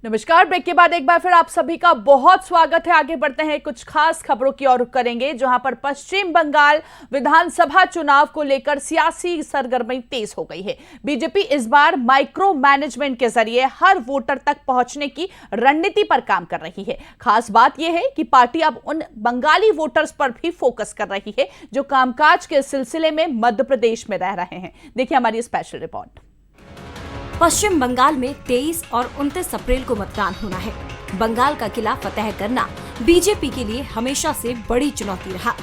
नमस्कार। ब्रेक के बाद एक बार फिर आप सभी का बहुत स्वागत है। आगे बढ़ते हैं, कुछ खास खबरों की ओर रुख करेंगे, जहां पर पश्चिम बंगाल विधानसभा चुनाव को लेकर सियासी सरगर्मी तेज हो गई है। बीजेपी इस बार माइक्रो मैनेजमेंट के जरिए हर वोटर तक पहुंचने की रणनीति पर काम कर रही है। खास बात यह है कि पार्टी अब उन बंगाली वोटर्स पर भी फोकस कर रही है जो कामकाज के सिलसिले में मध्य प्रदेश में रह रहे हैं। देखिए हमारी स्पेशल रिपोर्ट। पश्चिम बंगाल में 23 और 29 अप्रैल को मतदान होना है। बंगाल का किला फतेह करना बीजेपी के लिए हमेशा से बड़ी चुनौती रहा।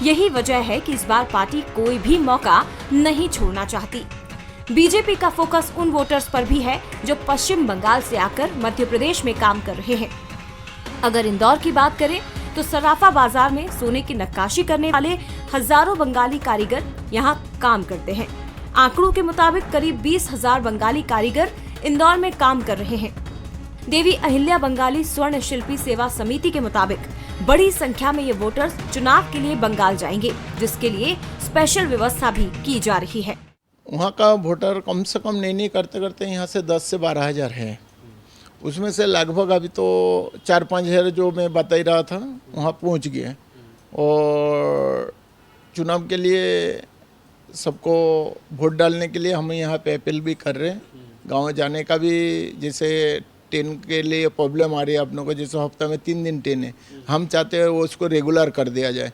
यही वजह है कि इस बार पार्टी कोई भी मौका नहीं छोड़ना चाहती। बीजेपी का फोकस उन वोटर्स पर भी है जो पश्चिम बंगाल से आकर मध्य प्रदेश में काम कर रहे हैं। अगर इंदौर की बात करें तो सराफा बाजार में सोने की नक्काशी करने वाले हजारों बंगाली कारीगर यहाँ काम करते हैं। आंकड़ों के मुताबिक करीब 20,000 बंगाली कारीगर इंदौर में काम कर रहे हैं। देवी अहिल्या बंगाली स्वर्ण शिल्पी सेवा समिति के मुताबिक बड़ी संख्या में ये वोटर्स चुनाव के लिए बंगाल जाएंगे, जिसके लिए स्पेशल व्यवस्था भी की जा रही है। वहाँ का वोटर कम से कम नहीं करते करते यहाँ से 10 से 12 हज़ार है। उसमें से लगभग अभी तो 4-5 हज़ार जो मैं बता ही रहा था वहाँ पहुँच गए। और चुनाव के लिए सबको वोट डालने के लिए हम यहाँ पे अपील भी कर रहे हैं। गांव जाने का भी, जैसे ट्रेन के लिए प्रॉब्लम आ रही है अपनों को, जैसे हफ्ता में 3 दिन ट्रेन है, हम चाहते हैं वो उसको रेगुलर कर दिया जाए,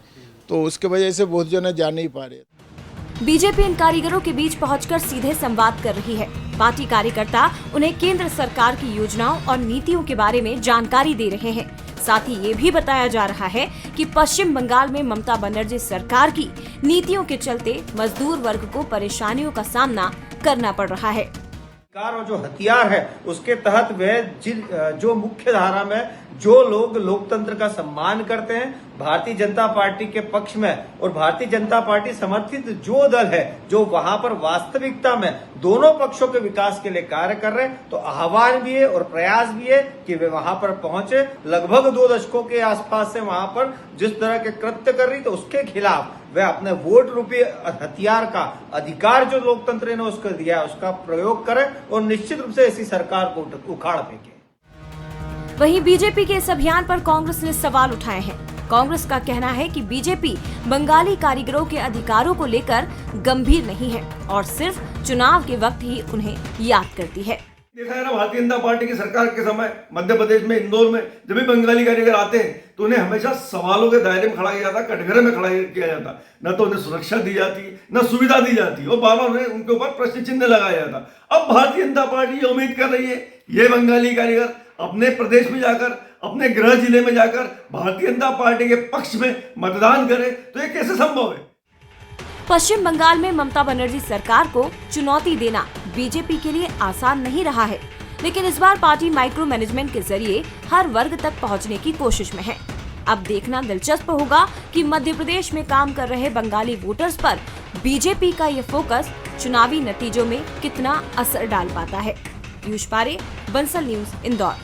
तो उसके वजह से बहुत जने जा नहीं पा रहे। बीजेपी इन कारीगरों के बीच पहुंचकर सीधे संवाद कर रही है। पार्टी कार्यकर्ता उन्हें केंद्र सरकार की योजनाओं और नीतियों के बारे में जानकारी दे रहे हैं। साथ ही ये भी बताया जा रहा है कि पश्चिम बंगाल में ममता बनर्जी सरकार की नीतियों के चलते मजदूर वर्ग को परेशानियों का सामना करना पड़ रहा है। और जो हथियार है उसके तहत वह जो मुख्य धारा में जो लोग लोकतंत्र का सम्मान करते हैं, भारतीय जनता पार्टी के पक्ष में और भारतीय जनता पार्टी समर्थित जो दल है, जो वहां पर वास्तविकता में दोनों पक्षों के विकास के लिए कार्य कर रहे हैं, तो आह्वान भी है और प्रयास भी है कि वे वहां पर पहुंचे। लगभग 2 दशकों के आसपास से वहां पर जिस तरह के कृत्य कर रही, तो उसके खिलाफ वह अपने वोट रूपी हथियार का अधिकार जो लोकतंत्र ने उसको दिया है उसका प्रयोग करे और निश्चित रूप से ऐसी सरकार को उखाड़ फेंके। वहीं बीजेपी के इस अभियान पर कांग्रेस ने सवाल उठाए हैं। कांग्रेस का कहना है कि बीजेपी बंगाली कारीगरों के अधिकारों को लेकर गंभीर नहीं है और सिर्फ चुनाव के वक्त ही उन्हें याद करती है। देखा है ना, भारतीय जनता पार्टी की सरकार के समय मध्य प्रदेश में इंदौर में जब भी बंगाली कारीगर आते हैं तो उन्हें हमेशा सवालों के दायरे में खड़ा किया जाता, कटघरे में खड़ा किया जाता। न तो उन्हें सुरक्षा दी जाती, न सुविधा दी जाती और बार बार उन्हें उनके ऊपर प्रश्न चिन्ह लगाया जाता। अब भारतीय जनता पार्टी ये उम्मीद कर रही है ये बंगाली कारीगर अपने प्रदेश में जाकर, अपने गृह जिले में जाकर भारतीय जनता पार्टी के पक्ष में मतदान करे, तो ये कैसे संभव है? पश्चिम बंगाल में ममता बनर्जी सरकार को चुनौती देना बीजेपी के लिए आसान नहीं रहा है, लेकिन इस बार पार्टी माइक्रो मैनेजमेंट के जरिए हर वर्ग तक पहुंचने की कोशिश में है। अब देखना दिलचस्प होगा कि मध्य प्रदेश में काम कर रहे बंगाली वोटर्स पर बीजेपी का ये फोकस चुनावी नतीजों में कितना असर डाल पाता है। पीयूष पारे, बंसल न्यूज, इंदौर।